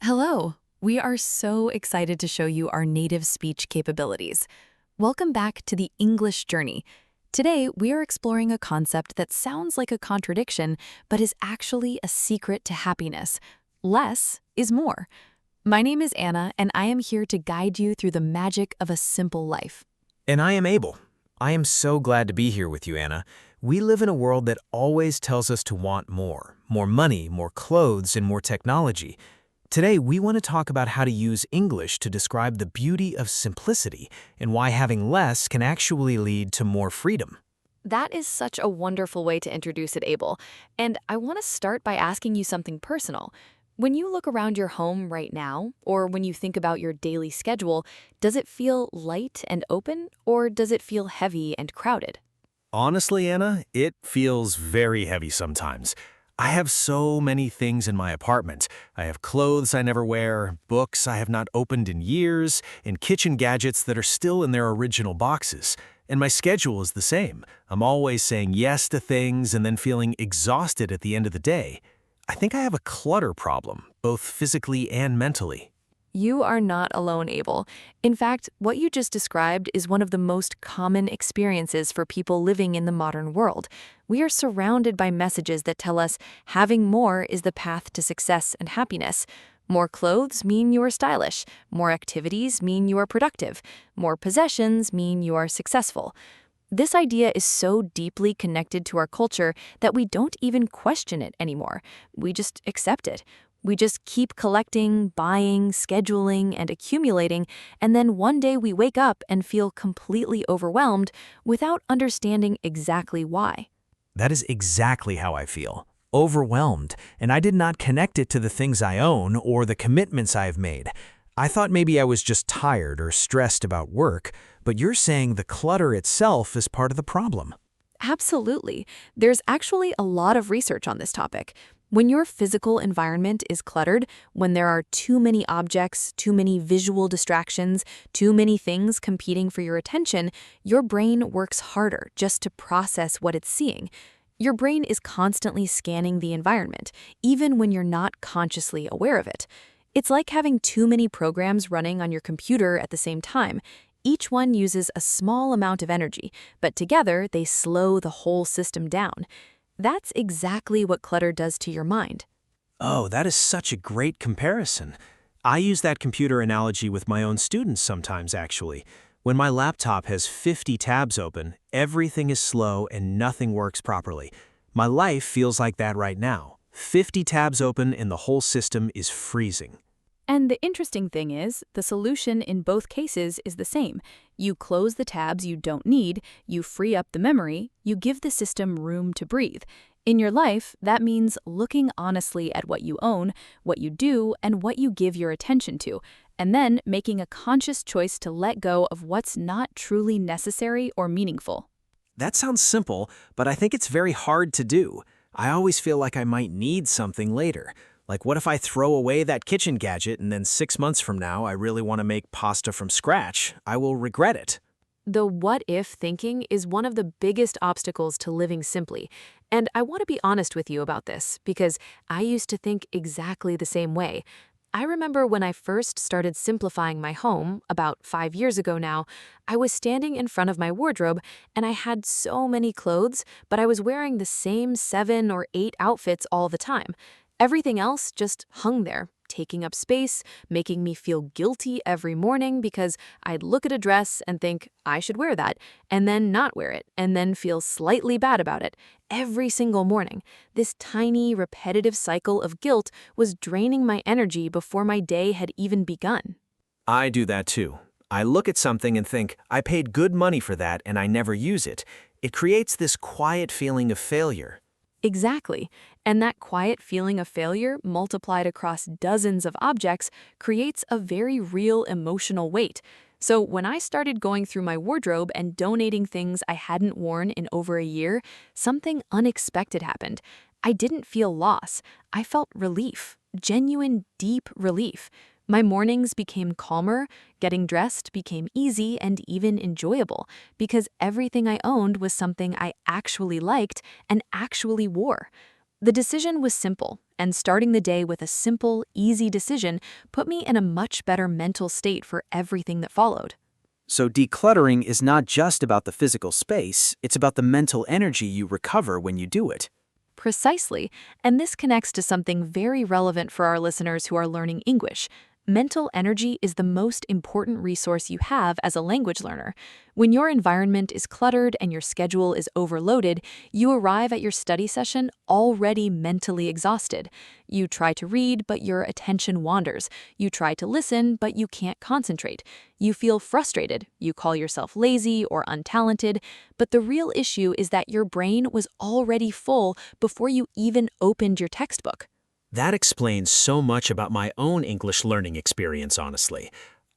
Hello! We are so excited to show you our native speech capabilities. Welcome back to the English journey. Today, we are exploring a concept that sounds like a contradiction, but is actually a secret to happiness. Less is more. My name is Anna, and I am here to guide you through the magic of a simple life. And I am Abel. I am so glad to be here with you, Anna. We live in a world that always tells us to want more money, more clothes, and more technology. Today, we want to talk about how to use English to describe the beauty of simplicity and why having less can actually lead to more freedom. That is such a wonderful way to introduce it, Abel. And I want to start by asking you something personal. When you look around your home right now, or when you think about your daily schedule, does it feel light and open, or does it feel heavy and crowded? Honestly, Anna, it feels very heavy sometimes. I have so many things in my apartment. I have clothes I never wear, books I have not opened in years, and kitchen gadgets that are still in their original boxes. And my schedule is the same. I'm always saying yes to things and then feeling exhausted at the end of the day. I think I have a clutter problem, both physically and mentally. You are not alone, Abel. In fact, what you just described is one of the most common experiences for people living in the modern world. We are surrounded by messages that tell us having more is the path to success and happiness. More clothes mean you are stylish. More activities mean you are productive. More possessions mean you are successful. This idea is so deeply connected to our culture that we don't even question it anymore. We just accept it. We just keep collecting, buying, scheduling, and accumulating, and then one day we wake up and feel completely overwhelmed without understanding exactly why. That is exactly how I feel. Overwhelmed, and I did not connect it to the things I own or the commitments I have made. I thought maybe I was just tired or stressed about work, but you're saying the clutter itself is part of the problem. Absolutely. There's actually a lot of research on this topic. When your physical environment is cluttered, when there are too many objects, too many visual distractions, too many things competing for your attention, your brain works harder just to process what it's seeing. Your brain is constantly scanning the environment, even when you're not consciously aware of it. It's like having too many programs running on your computer at the same time. Each one uses a small amount of energy, but together they slow the whole system down. That's exactly what clutter does to your mind. Oh, that is such a great comparison. I use that computer analogy with my own students sometimes, actually. When my laptop has 50 tabs open, everything is slow and nothing works properly. My life feels like that right now. 50 tabs open and the whole system is freezing. And the interesting thing is, the solution in both cases is the same. You close the tabs you don't need, you free up the memory, you give the system room to breathe. In your life, that means looking honestly at what you own, what you do, and what you give your attention to, and then making a conscious choice to let go of what's not truly necessary or meaningful. That sounds simple, but I think it's very hard to do. I always feel like I might need something later. Like, what if I throw away that kitchen gadget and then 6 months from now I really want to make pasta from scratch? I will regret it. The what-if thinking is one of the biggest obstacles to living simply. And I want to be honest with you about this, because I used to think exactly the same way. I remember when I first started simplifying my home, about 5 years ago now, I was standing in front of my wardrobe and I had so many clothes, but I was wearing the same 7 or 8 outfits all the time. Everything else just hung there, taking up space, making me feel guilty every morning because I'd look at a dress and think I should wear that, and then not wear it, and then feel slightly bad about it. Every single morning, this tiny, repetitive cycle of guilt was draining my energy before my day had even begun. I do that too. I look at something and think, I paid good money for that and I never use it. It creates this quiet feeling of failure. Exactly. And that quiet feeling of failure, multiplied across dozens of objects, creates a very real emotional weight. So when I started going through my wardrobe and donating things I hadn't worn in over a year, something unexpected happened. I didn't feel loss. I felt relief, genuine, deep relief. My mornings became calmer, getting dressed became easy and even enjoyable, because everything I owned was something I actually liked and actually wore. The decision was simple, and starting the day with a simple, easy decision put me in a much better mental state for everything that followed. So decluttering is not just about the physical space, it's about the mental energy you recover when you do it. Precisely, and this connects to something very relevant for our listeners who are learning English. Mental energy is the most important resource you have as a language learner. When your environment is cluttered and your schedule is overloaded, you arrive at your study session already mentally exhausted. You try to read, but your attention wanders. You try to listen, but you can't concentrate. You feel frustrated. You call yourself lazy or untalented. But the real issue is that your brain was already full before you even opened your textbook. That explains so much about my own English learning experience, honestly.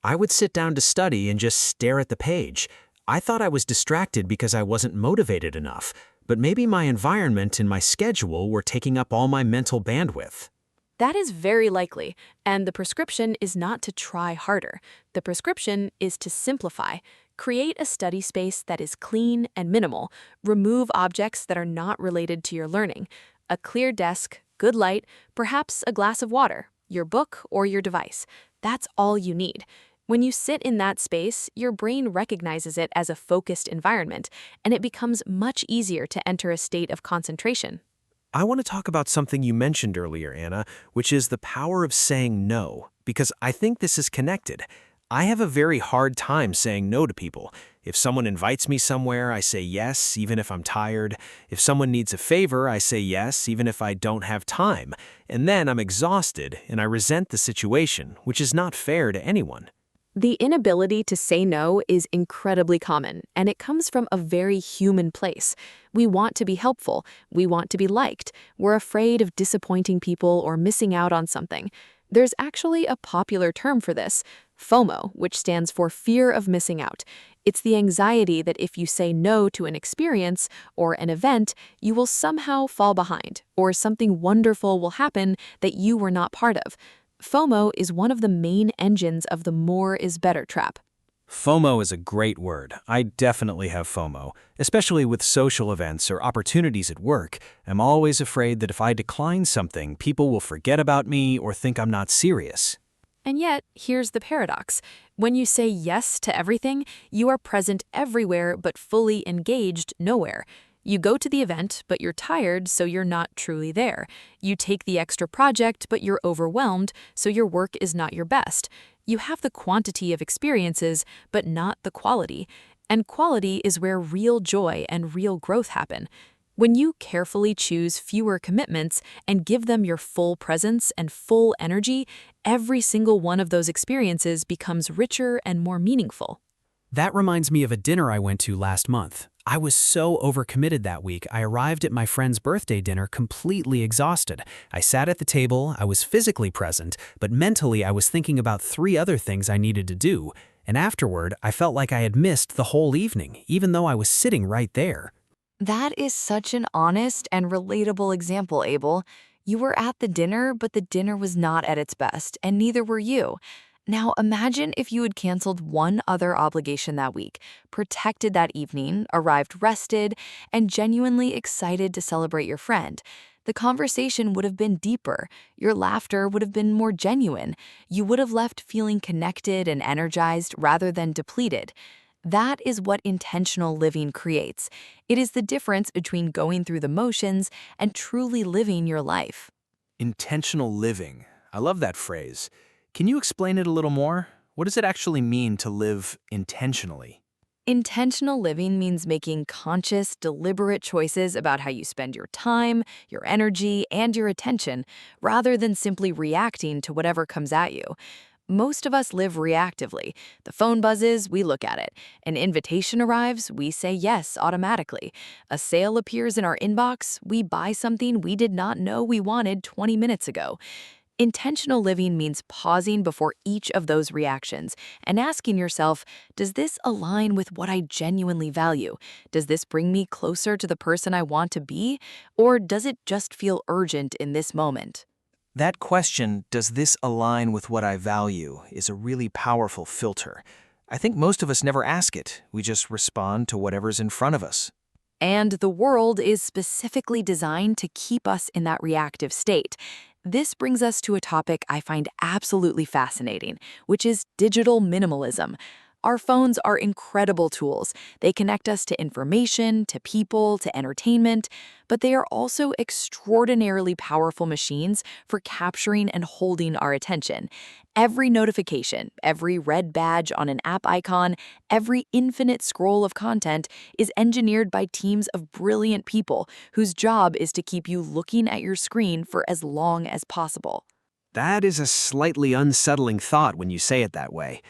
I would sit down to study and just stare at the page. I thought I was distracted because I wasn't motivated enough, but maybe my environment and my schedule were taking up all my mental bandwidth. That is very likely, and the prescription is not to try harder. The prescription is to simplify. Create a study space that is clean and minimal. Remove objects that are not related to your learning. A clear desk, good light, perhaps a glass of water, your book, or your device. That's all you need. When you sit in that space, your brain recognizes it as a focused environment, and it becomes much easier to enter a state of concentration. I want to talk about something you mentioned earlier, Anna, which is the power of saying no, because I think this is connected. I have a very hard time saying no to people. If someone invites me somewhere, I say yes, even if I'm tired. If someone needs a favor, I say yes, even if I don't have time. And then I'm exhausted, and I resent the situation, which is not fair to anyone. The inability to say no is incredibly common, and it comes from a very human place. We want to be helpful. We want to be liked. We're afraid of disappointing people or missing out on something. There's actually a popular term for this, FOMO, which stands for fear of missing out. It's the anxiety that if you say no to an experience or an event, you will somehow fall behind, or something wonderful will happen that you were not part of. FOMO is one of the main engines of the more is better trap. FOMO is a great word. I definitely have FOMO, especially with social events or opportunities at work. I'm always afraid that if I decline something, people will forget about me or think I'm not serious. And yet, here's the paradox. When you say yes to everything, you are present everywhere but fully engaged nowhere. You go to the event, but you're tired, so you're not truly there. You take the extra project, but you're overwhelmed, so your work is not your best. You have the quantity of experiences, but not the quality. And quality is where real joy and real growth happen. When you carefully choose fewer commitments and give them your full presence and full energy, every single one of those experiences becomes richer and more meaningful. That reminds me of a dinner I went to last month. I was so overcommitted that week, I arrived at my friend's birthday dinner completely exhausted. I sat at the table, I was physically present, but mentally I was thinking about 3 other things I needed to do. And afterward, I felt like I had missed the whole evening, even though I was sitting right there. That is such an honest and relatable example, Abel. You were at the dinner, but the dinner was not at its best, and neither were you. Now imagine if you had canceled one other obligation that week, protected that evening, arrived rested, and genuinely excited to celebrate your friend. The conversation would have been deeper. Your laughter would have been more genuine. You would have left feeling connected and energized rather than depleted. That is what intentional living creates. It is the difference between going through the motions and truly living your life. Intentional living. I love that phrase. Can you explain it a little more? What does it actually mean to live intentionally? Intentional living means making conscious, deliberate choices about how you spend your time, your energy, and your attention, rather than simply reacting to whatever comes at you. Most of us live reactively. The phone buzzes, we look at it. An invitation arrives, we say yes automatically. A sale appears in our inbox, we buy something we did not know we wanted 20 minutes ago. Intentional living means pausing before each of those reactions and asking yourself, does this align with what I genuinely value? Does this bring me closer to the person I want to be? Or does it just feel urgent in this moment? That question, does this align with what I value, is a really powerful filter. I think most of us never ask it. We just respond to whatever's in front of us. And the world is specifically designed to keep us in that reactive state. This brings us to a topic I find absolutely fascinating, which is digital minimalism. Our phones are incredible tools. They connect us to information, to people, to entertainment, but they are also extraordinarily powerful machines for capturing and holding our attention. Every notification, every red badge on an app icon, every infinite scroll of content is engineered by teams of brilliant people whose job is to keep you looking at your screen for as long as possible. That is a slightly unsettling thought when you say it that way.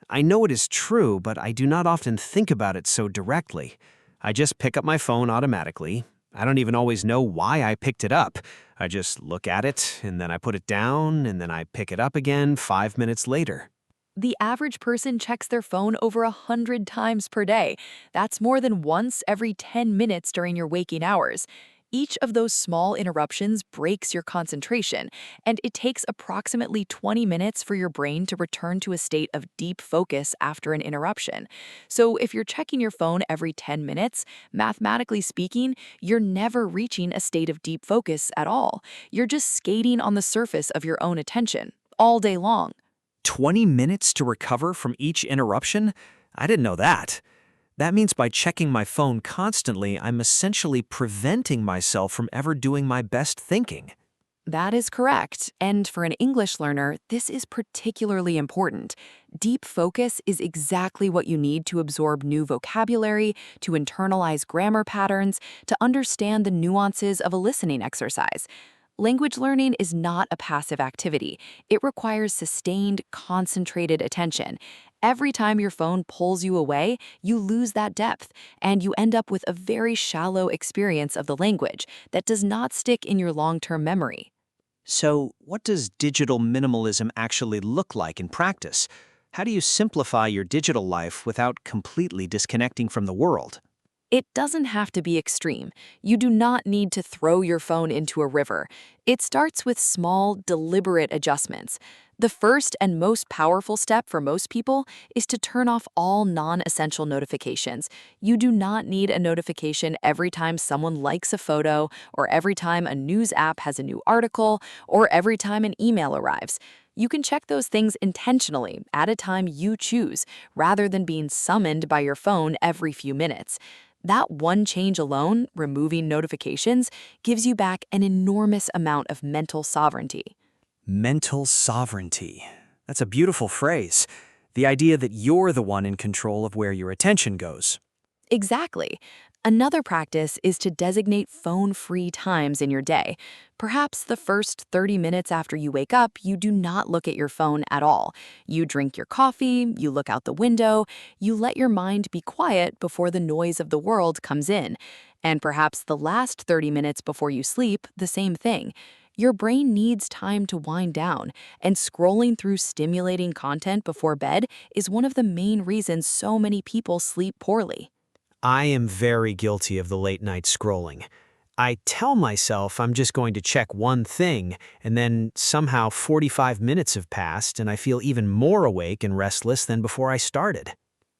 I know it is true, but I do not often think about it so directly. I just pick up my phone automatically. I don't even always know why I picked it up. I just look at it, and then I put it down, and then I pick it up again 5 minutes later. The average person checks their phone over 100 times per day. That's more than once every 10 minutes during your waking hours. Each of those small interruptions breaks your concentration, and it takes approximately 20 minutes for your brain to return to a state of deep focus after an interruption. So if you're checking your phone every 10 minutes, mathematically speaking, you're never reaching a state of deep focus at all. You're just skating on the surface of your own attention all day long. 20 minutes to recover from each interruption? I didn't know that. That means by checking my phone constantly, I'm essentially preventing myself from ever doing my best thinking. That is correct. And for an English learner, this is particularly important. Deep focus is exactly what you need to absorb new vocabulary, to internalize grammar patterns, to understand the nuances of a listening exercise. Language learning is not a passive activity. It requires sustained, concentrated attention. Every time your phone pulls you away, you lose that depth, and you end up with a very shallow experience of the language that does not stick in your long-term memory. So, what does digital minimalism actually look like in practice? How do you simplify your digital life without completely disconnecting from the world? It doesn't have to be extreme. You do not need to throw your phone into a river. It starts with small, deliberate adjustments. The first and most powerful step for most people is to turn off all non-essential notifications. You do not need a notification every time someone likes a photo, or every time a news app has a new article, or every time an email arrives. You can check those things intentionally at a time you choose, rather than being summoned by your phone every few minutes. That one change alone, removing notifications, gives you back an enormous amount of mental sovereignty. Mental sovereignty. That's a beautiful phrase. The idea that you're the one in control of where your attention goes. Exactly. Another practice is to designate phone-free times in your day. Perhaps the first 30 minutes after you wake up, you do not look at your phone at all. You drink your coffee, you look out the window, you let your mind be quiet before the noise of the world comes in. And perhaps the last 30 minutes before you sleep, the same thing. Your brain needs time to wind down, and scrolling through stimulating content before bed is one of the main reasons so many people sleep poorly. I am very guilty of the late night scrolling. I tell myself I'm just going to check one thing, and then somehow 45 minutes have passed and I feel even more awake and restless than before I started.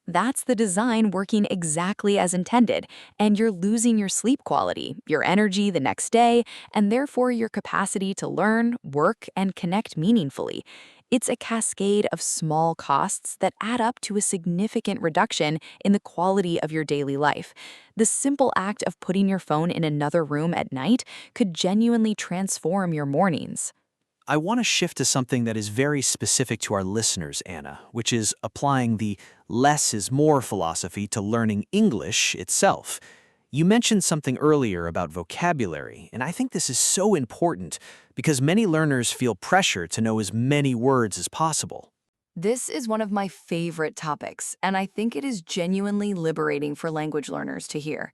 That's the design working exactly as intended, and you're losing your sleep quality, your energy the next day, and therefore your capacity to learn, work, and connect meaningfully. It's a cascade of small costs that add up to a significant reduction in the quality of your daily life. The simple act of putting your phone in another room at night could genuinely transform your mornings. I want to shift to something that is very specific to our listeners, Anna, which is applying the less is more philosophy to learning English itself. You mentioned something earlier about vocabulary, and I think this is so important because many learners feel pressure to know as many words as possible. This is one of my favorite topics, and I think it is genuinely liberating for language learners to hear.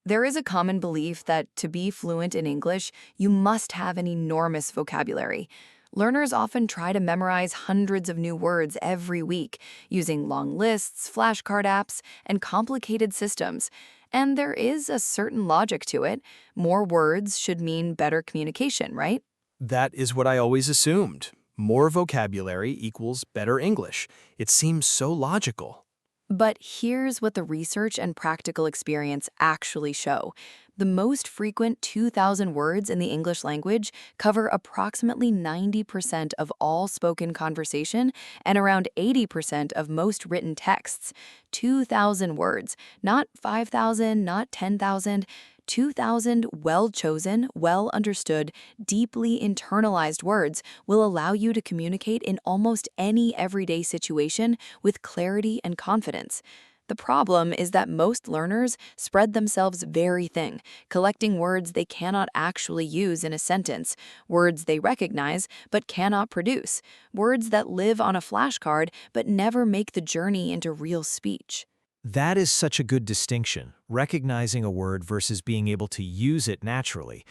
There is a common belief that to be fluent in English, you must have an enormous vocabulary. Learners often try to memorize hundreds of new words every week, using long lists, flashcard apps, and complicated systems. And there is a certain logic to it. More words should mean better communication, right? That is what I always assumed. More vocabulary equals better English. It seems so logical. But here's what the research and practical experience actually show. The most frequent 2,000 words in the English language cover approximately 90% of all spoken conversation and around 80% of most written texts. 2,000 words, not 5,000, not 10,000. 2,000 well-chosen, well-understood, deeply internalized words will allow you to communicate in almost any everyday situation with clarity and confidence. The problem is that most learners spread themselves very thin, collecting words they cannot actually use in a sentence, words they recognize but cannot produce, words that live on a flashcard but never make the journey into real speech. That is such a good distinction, recognizing a word versus being able to use it naturally.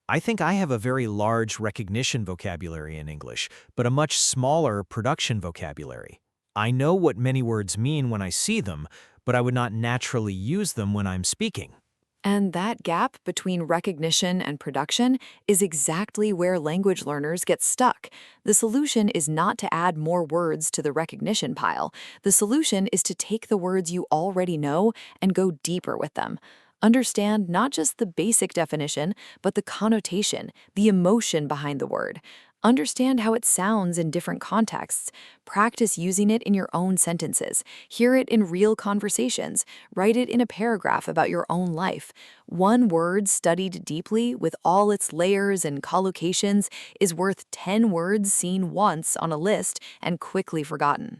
I think I have a very large recognition vocabulary in English, but a much smaller production vocabulary. I know what many words mean when I see them, but I would not naturally use them when I'm speaking. And that gap between recognition and production is exactly where language learners get stuck. The solution is not to add more words to the recognition pile. The solution is to take the words you already know and go deeper with them. Understand not just the basic definition, but the connotation, the emotion behind the word. Understand how it sounds in different contexts. Practice using it in your own sentences. Hear it in real conversations. Write it in a paragraph about your own life. One word studied deeply with all its layers and collocations is worth 10 words seen once on a list and quickly forgotten.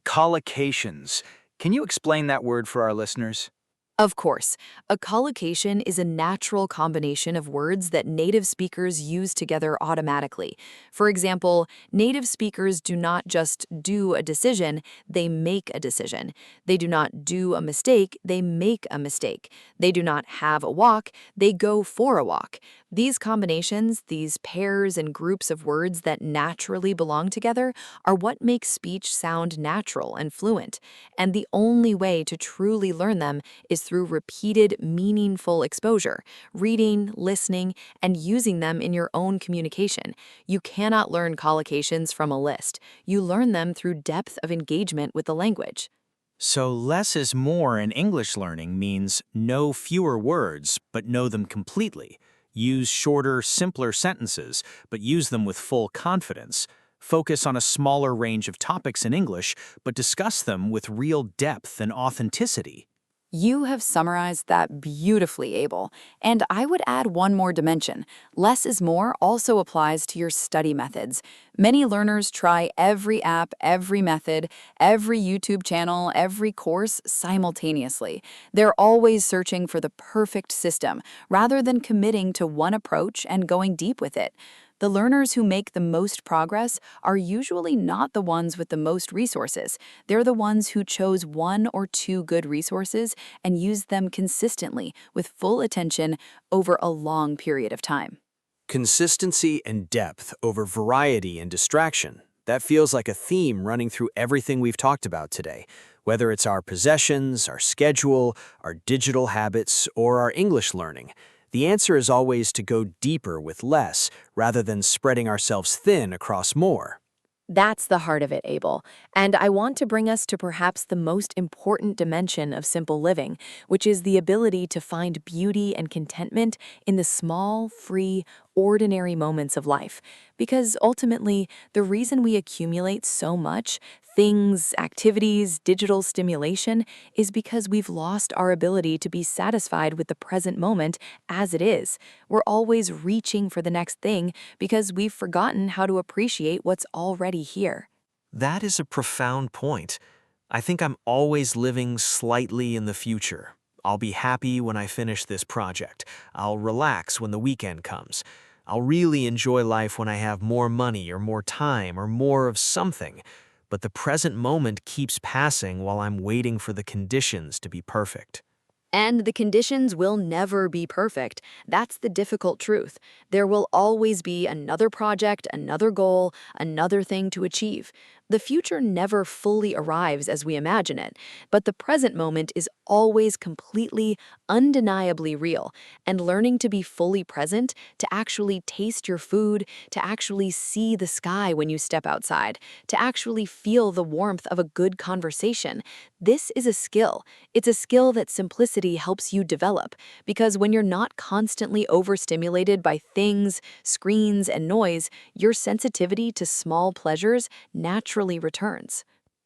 Collocations. Can you explain that word for our listeners? Of course, a collocation is a natural combination of words that native speakers use together automatically. For example, native speakers do not just do a decision, they make a decision. They do not do a mistake, they make a mistake. They do not have a walk, they go for a walk. These combinations, these pairs and groups of words that naturally belong together, are what makes speech sound natural and fluent. And the only way to truly learn them is through repeated, meaningful exposure, reading, listening, and using them in your own communication. You cannot learn collocations from a list. You learn them through depth of engagement with the language. So less is more in English learning means know fewer words, but know them completely. Use shorter, simpler sentences, but use them with full confidence. Focus on a smaller range of topics in English, but discuss them with real depth and authenticity. You have summarized that beautifully, Abel. And I would add one more dimension. Less is more also applies to your study methods. Many learners try every app, every method, every YouTube channel, every course simultaneously. They're always searching for the perfect system, rather than committing to one approach and going deep with it. The learners who make the most progress are usually not the ones with the most resources. They're the ones who chose one or two good resources and used them consistently with full attention over a long period of time. Consistency and depth over variety and distraction. That feels like a theme running through everything we've talked about today, whether it's our possessions, our schedule, our digital habits, or our English learning. The answer is always to go deeper with less, rather than spreading ourselves thin across more. That's the heart of it, Abel. And I want to bring us to perhaps the most important dimension of simple living, which is the ability to find beauty and contentment in the small, free, ordinary moments of life. Because ultimately, the reason we accumulate so much, things, activities, digital stimulation, is because we've lost our ability to be satisfied with the present moment as it is. We're always reaching for the next thing because we've forgotten how to appreciate what's already here. That is a profound point. I think I'm always living slightly in the future. I'll be happy when I finish this project. I'll relax when the weekend comes. I'll really enjoy life when I have more money or more time or more of something. But the present moment keeps passing while I'm waiting for the conditions to be perfect. And the conditions will never be perfect. That's the difficult truth. There will always be another project, another goal, another thing to achieve. The future never fully arrives as we imagine it, but the present moment is always completely, undeniably real, and learning to be fully present, to actually taste your food, to actually see the sky when you step outside, to actually feel the warmth of a good conversation. This is a skill. It's a skill that simplicity helps you develop, because when you're not constantly overstimulated by things, screens, and noise, your sensitivity to small pleasures naturally returns.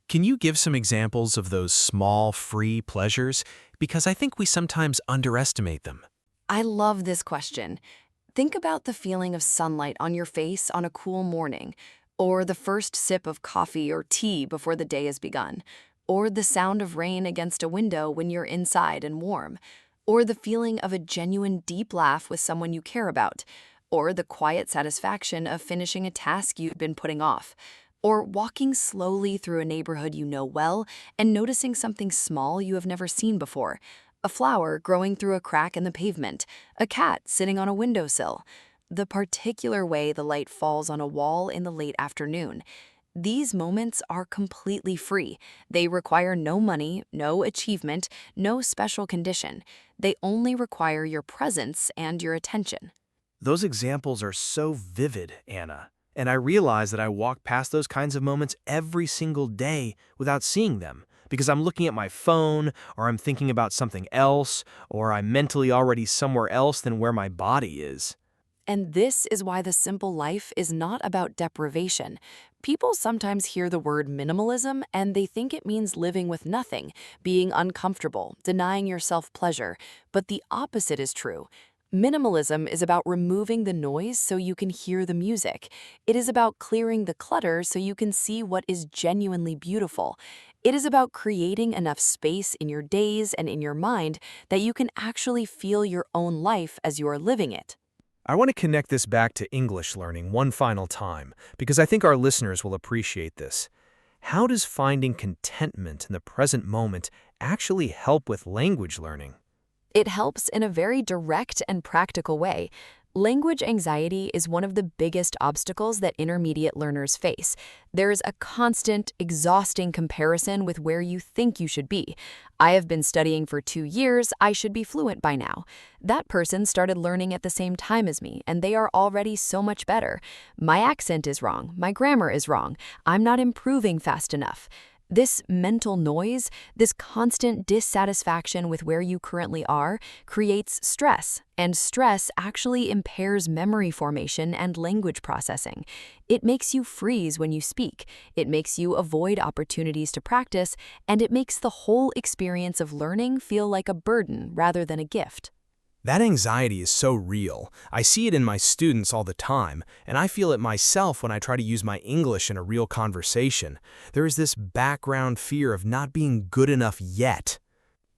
Can you give some examples of those small, free pleasures? Because I think we sometimes underestimate them. I love this question. Think about the feeling of sunlight on your face on a cool morning, or the first sip of coffee or tea before the day has begun, or the sound of rain against a window when you're inside and warm, or the feeling of a genuine deep laugh with someone you care about, or the quiet satisfaction of finishing a task you've been putting off, or walking slowly through a neighborhood you know well and noticing something small you have never seen before. A flower growing through a crack in the pavement, a cat sitting on a windowsill, the particular way the light falls on a wall in the late afternoon. These moments are completely free. They require no money, no achievement, no special condition. They only require your presence and your attention. Those examples are so vivid, Anna. And I realize that I walk past those kinds of moments every single day without seeing them because I'm looking at my phone, or I'm thinking about something else, or I'm mentally already somewhere else than where my body is. And this is why the simple life is not about deprivation. People sometimes hear the word minimalism and they think it means living with nothing, being uncomfortable, denying yourself pleasure. But the opposite is true. Minimalism is about removing the noise so you can hear the music. It is about clearing the clutter so you can see what is genuinely beautiful. It is about creating enough space in your days and in your mind that you can actually feel your own life as you are living it. I want to connect this back to English learning one final time because I think our listeners will appreciate this. How does finding contentment in the present moment actually help with language learning? It helps in a very direct and practical way. Language anxiety is one of the biggest obstacles that intermediate learners face. There is a constant, exhausting comparison with where you think you should be. I have been studying for 2 years, I should be fluent by now. That person started learning at the same time as me, and they are already so much better. My accent is wrong, my grammar is wrong, I'm not improving fast enough. This mental noise, this constant dissatisfaction with where you currently are, creates stress, and stress actually impairs memory formation and language processing. It makes you freeze when you speak, it makes you avoid opportunities to practice, and it makes the whole experience of learning feel like a burden rather than a gift. That anxiety is so real. I see it in my students all the time, and I feel it myself when I try to use my English in a real conversation. There is this background fear of not being good enough yet.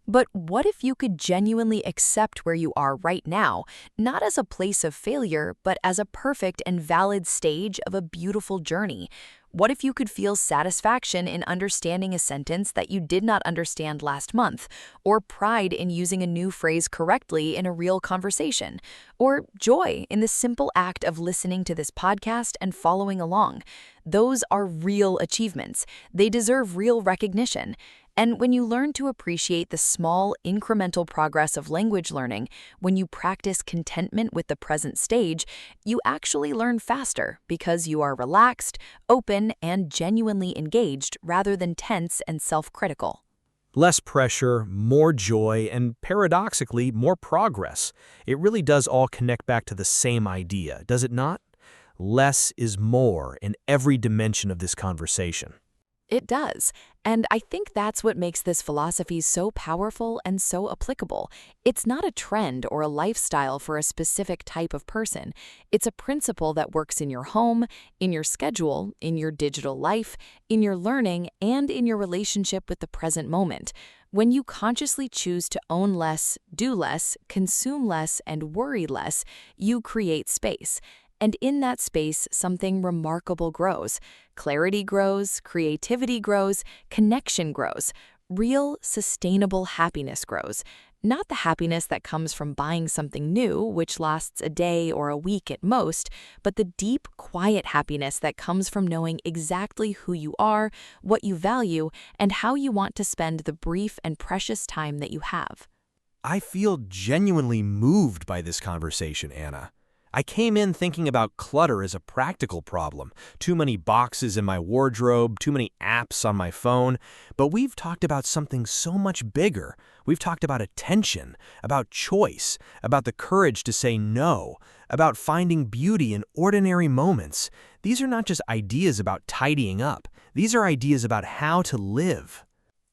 But what if you could genuinely accept where you are right now, not as a place of failure, but as a perfect and valid stage of a beautiful journey? What if you could feel satisfaction in understanding a sentence that you did not understand last month, or pride in using a new phrase correctly in a real conversation, or joy in the simple act of listening to this podcast and following along? Those are real achievements. They deserve real recognition. And when you learn to appreciate the small, incremental progress of language learning, when you practice contentment with the present stage, you actually learn faster because you are relaxed, open, and genuinely engaged rather than tense and self-critical. Less pressure, more joy, and paradoxically, more progress. It really does all connect back to the same idea, does it not? Less is more in every dimension of this conversation. It does. And I think that's what makes this philosophy so powerful and so applicable. It's not a trend or a lifestyle for a specific type of person. It's a principle that works in your home, in your schedule, in your digital life, in your learning, and in your relationship with the present moment. When you consciously choose to own less, do less, consume less, and worry less, you create space. And in that space, something remarkable grows. Clarity grows, creativity grows, connection grows. Real, sustainable happiness grows. Not the happiness that comes from buying something new, which lasts a day or a week at most, but the deep, quiet happiness that comes from knowing exactly who you are, what you value, and how you want to spend the brief and precious time that you have. I feel genuinely moved by this conversation, Anna. I came in thinking about clutter as a practical problem. Too many boxes in my wardrobe, too many apps on my phone. But we've talked about something so much bigger. We've talked about attention, about choice, about the courage to say no, about finding beauty in ordinary moments. These are not just ideas about tidying up. These are ideas about how to live.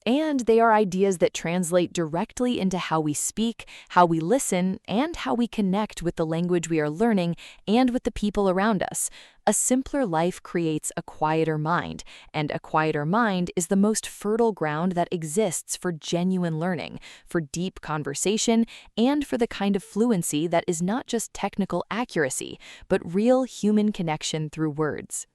And they are ideas that translate directly into how we speak, how we listen, and how we connect with the language we are learning and with the people around us. A simpler life creates a quieter mind, and a quieter mind is the most fertile ground that exists for genuine learning, for deep conversation, and for the kind of fluency that is not just technical accuracy, but real human connection through words.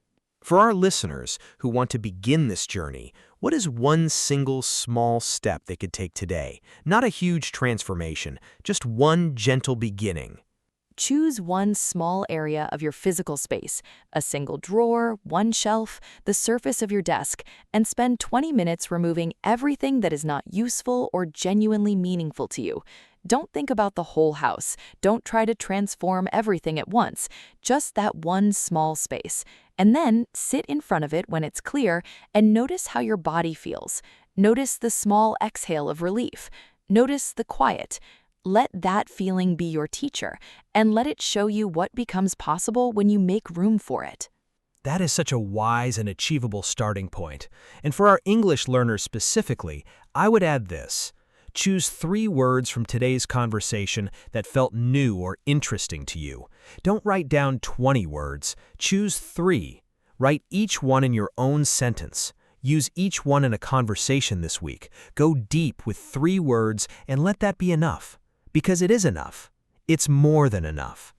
For our listeners who want to begin this journey, what is one single small step they could take today? Not a huge transformation, just one gentle beginning. Choose one small area of your physical space, a single drawer, one shelf, the surface of your desk, and spend 20 minutes removing everything that is not useful or genuinely meaningful to you. Don't think about the whole house. Don't try to transform everything at once, just that one small space. And then sit in front of it when it's clear and notice how your body feels. Notice the small exhale of relief. Notice the quiet. Let that feeling be your teacher, and let it show you what becomes possible when you make room for it. That is such a wise and achievable starting point. And for our English learners specifically, I would add this. Choose 3 words from today's conversation that felt new or interesting to you. Don't write down 20 words. Choose 3. Write each one in your own sentence. Use each one in a conversation this week. Go deep with 3 words and let that be enough. Because it is enough. It's more than enough.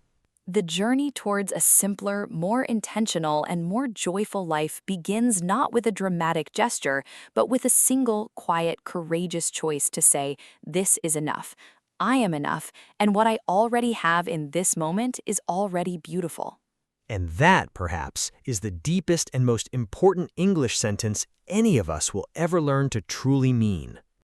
The journey towards a simpler, more intentional, and more joyful life begins not with a dramatic gesture, but with a single, quiet, courageous choice to say, "This is enough. I am enough, and what I already have in this moment is already beautiful." And that, perhaps, is the deepest and most important English sentence any of us will ever learn to truly mean.